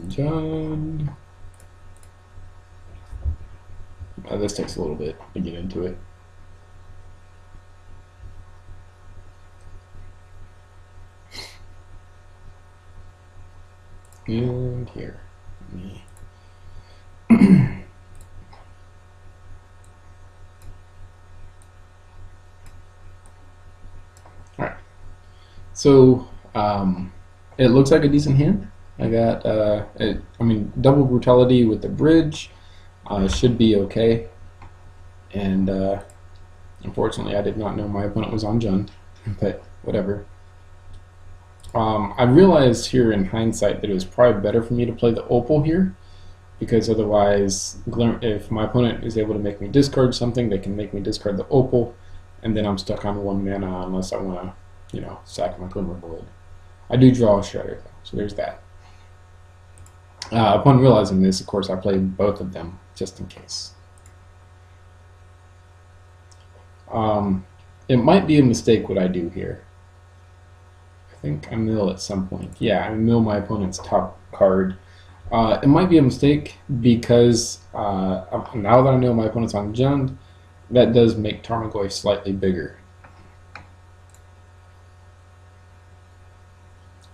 John. This takes a little bit to get into it. And here. Alright. So, it looks like a decent hand. I got, double brutality with the bridge should be okay. And unfortunately, I did not know my opponent was on Jund, but whatever. I realized here in hindsight that it was probably better for me to play the Opal here, because otherwise, if my opponent is able to make me discard something, they can make me discard the Opal, and then I'm stuck on 1 mana unless I want to, sack my Glimmervoid. I do draw a Shredder, though, so there's that. Upon realizing this, of course, I played both of them, just in case. It might be a mistake what I do here. I think I mill at some point. Yeah, I mill my opponent's top card. It might be a mistake because now that I know my opponent's on Jund, that does make Tarmogoyf slightly bigger.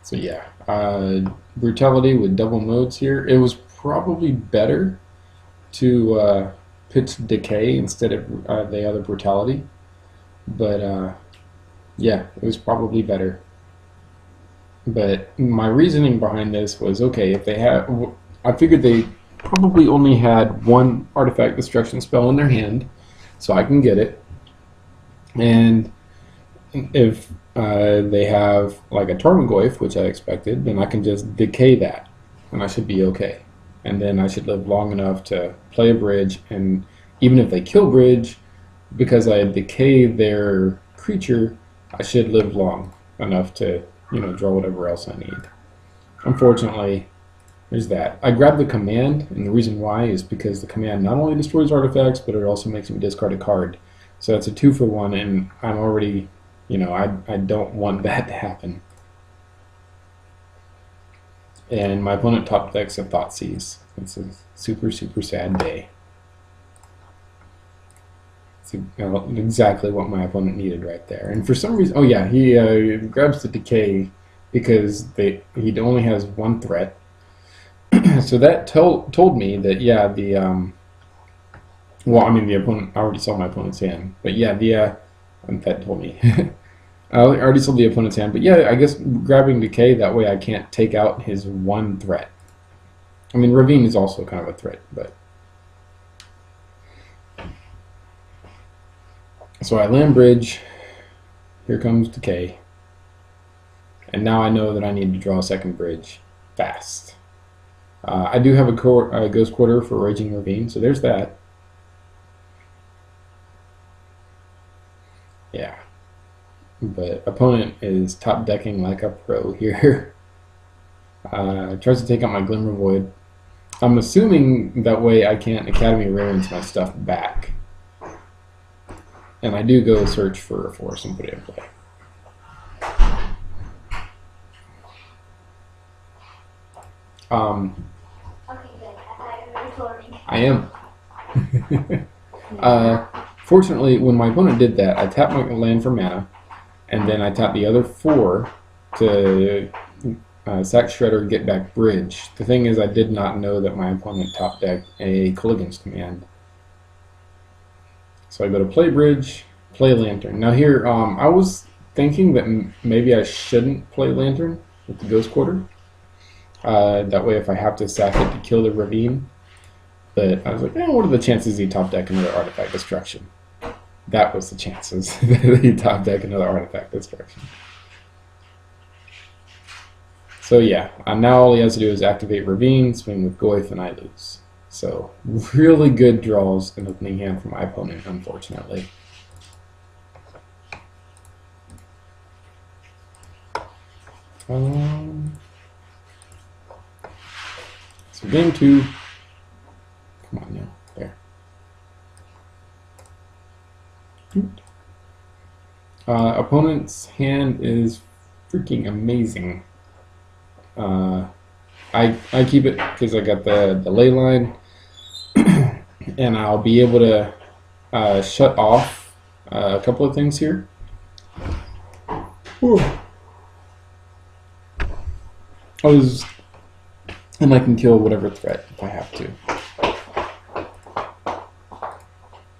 So yeah, Brutality with double modes here. It was probably better to pitch Decay instead of the other Brutality, but yeah, it was probably better. But my reasoning behind this was, okay, if they had, I figured they probably only had one artifact destruction spell in their hand, so I can get it. And if they have like a Tarmogoyf, which I expected, then I can just decay that, and I should be okay. And then I should live long enough to play a bridge, and even if they kill bridge, because I decay their creature, I should live long enough to draw whatever else I need. Unfortunately, there's that. I grabbed the command, and the reason why is because the command not only destroys artifacts, but it also makes me discard a card. So that's a 2-for-1, and I'm already, I don't want that to happen. And my opponent top decks a Thoughtseize. It's a super, super sad day. It's exactly what my opponent needed right there. And for some reason, oh yeah, he grabs the Decay because he only has one threat. So that told me that, yeah, the opponent, I already saw my opponent's hand, but yeah, that told me. I already saw the opponent's hand, but yeah, I guess grabbing Decay, that way I can't take out his one threat. I mean, Ravine is also kind of a threat, but... So I land bridge, here comes Decay, and now I know that I need to draw a second bridge fast. I do have a Ghost Quarter for Raging Ravine, so there's that. Yeah. But opponent is top decking like a pro here. Tries to take out my Glimmervoid. I'm assuming that way I can't Academy Rarens my stuff back. And I do go search for a force and put it in play. Okay, good. I thought you were recording. I am. Fortunately, when my opponent did that, I tapped my land for mana, and then I tapped the other 4 to sack Shredder, get back bridge. The thing is, I did not know that my opponent top decked a Kolaghan's Command. So I go to play bridge, play Lantern. Now here, I was thinking that maybe I shouldn't play Lantern with the Ghost Quarter. That way if I have to sack it to kill the Ravine. But I was like, what are the chances he top deck another Artifact Destruction? That was the chances that he top deck another Artifact Destruction. So yeah, now all he has to do is activate Ravine, swing with Goyf, and I lose. So really good draws in opening hand for my opponent, unfortunately. So game 2. Come on now, there. Opponent's hand is freaking amazing. I keep it because I got the ley line, and I'll be able to shut off a couple of things here. Whew. And I can kill whatever threat if I have to.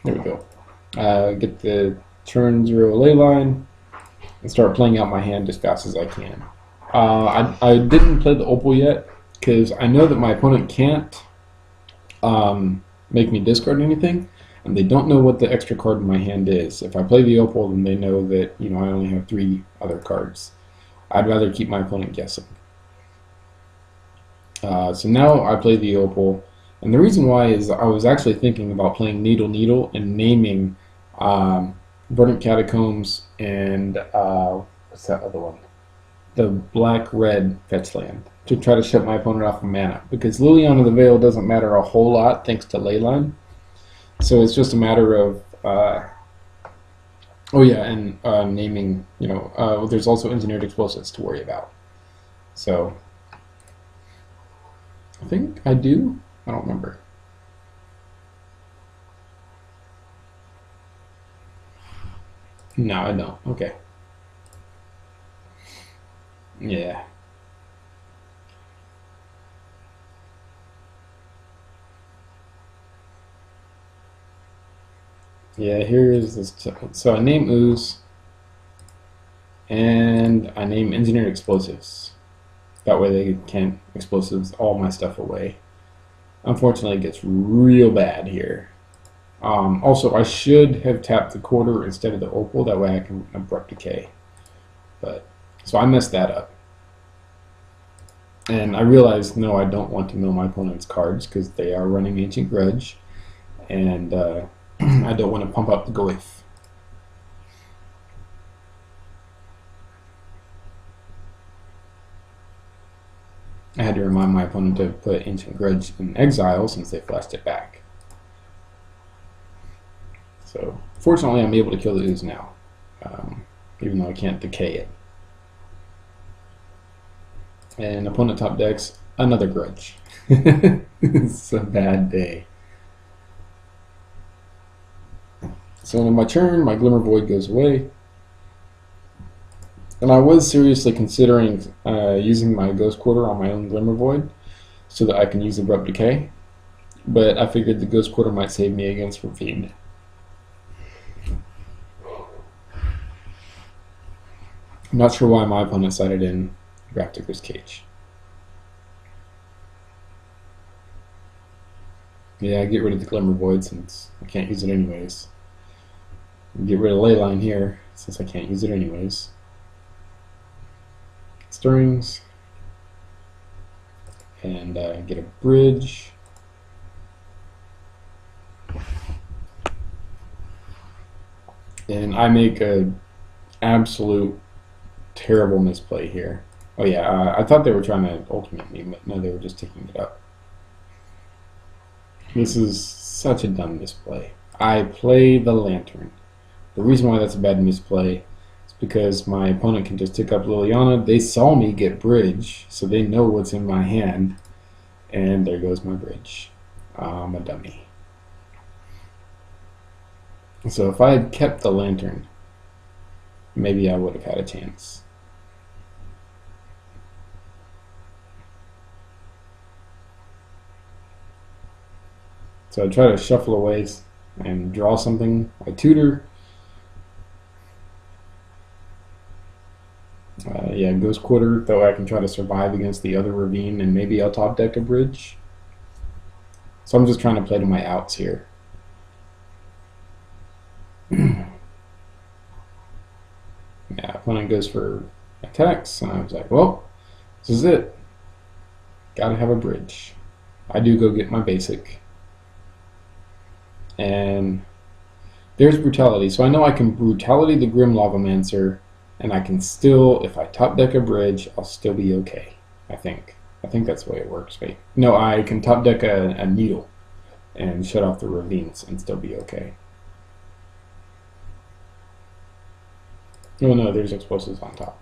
There we go. Get the turn 0 ley line and start playing out my hand as fast as I can. I didn't play the opal yet because I know that my opponent can't make me discard anything, and they don't know what the extra card in my hand is. If I play the opal, then they know that I only have 3 other cards. I'd rather keep my opponent guessing. So now I play the opal, and the reason why is I was actually thinking about playing Needle Needle and naming Verdant Catacombs and what's that other one? The black-red fetch land to try to shut my opponent off of mana, because Liliana the Veil doesn't matter a whole lot thanks to Leyline. So it's just a matter of naming. There's also Engineered Explosives to worry about. So I think I do. I don't remember. No, I don't. Okay. Yeah. Yeah, here is this. So I name Ooze, and I name Engineered Explosives. That way they can't explosives all my stuff away. Unfortunately, it gets real bad here. Also, I should have tapped the quarter instead of the opal. That way I can Abrupt Decay. So I messed that up. And I realized, no, I don't want to mill my opponent's cards because they are running Ancient Grudge. And I don't want to pump up the Goyf. I had to remind my opponent to put Ancient Grudge in exile since they flashed it back. So, fortunately, I'm able to kill the Ooze now, even though I can't decay it. And opponent top decks another Grudge. It's a bad day. So on my turn, my Glimmer Void goes away. And I was seriously considering using my Ghost Quarter on my own Glimmer Void so that I can use Abrupt Decay. But I figured the Ghost Quarter might save me against Ravine. I'm not sure why my opponent sided in Grafdigger's Cage. Yeah, get rid of the Glimmer Void since I can't use it anyways. Get rid of Leyline here since I can't use it anyways. Stirrings. And get a bridge. And I make a absolute terrible misplay here. Oh yeah, I thought they were trying to ultimate me, but no, they were just taking it up. This is such a dumb misplay. I play the Lantern. The reason why that's a bad misplay is because my opponent can just tick up Liliana. They saw me get bridge, so they know what's in my hand. And there goes my bridge. I'm a dummy. So if I had kept the Lantern, maybe I would have had a chance. So I try to shuffle away and draw something. I tutor. Yeah, Ghost Quarter, though I can try to survive against the other Ravine, and maybe I'll top deck a bridge. So I'm just trying to play to my outs here. Yeah, opponent goes for attacks, and I was like, well, this is it. Gotta have a bridge. I do go get my basic. And there's Brutality. So I know I can Brutality the Grim Lavamancer, and I can still, if I top deck a bridge, I'll still be okay. I think that's the way it works. Wait, no, I can top deck a Needle and shut off the Ravines and still be okay. Oh no, there's explosives on top.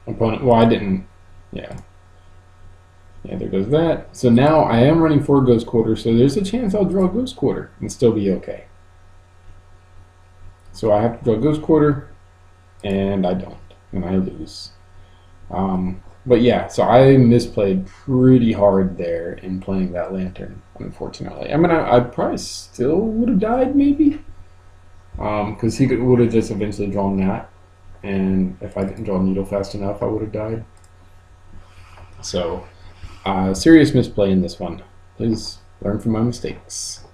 Opponent. Well, I didn't. Yeah. Yeah, there goes that. So now I am running 4 Ghost Quarter, so there's a chance I'll draw Ghost Quarter and still be okay. So I have to draw Ghost Quarter, and I don't, and I lose. But yeah, so I misplayed pretty hard there in playing that Lantern, unfortunately. I mean, I probably still would have died, maybe, because he would have just eventually drawn that, and if I didn't draw Needle fast enough, I would have died. So, serious misplay in this one. Please learn from my mistakes.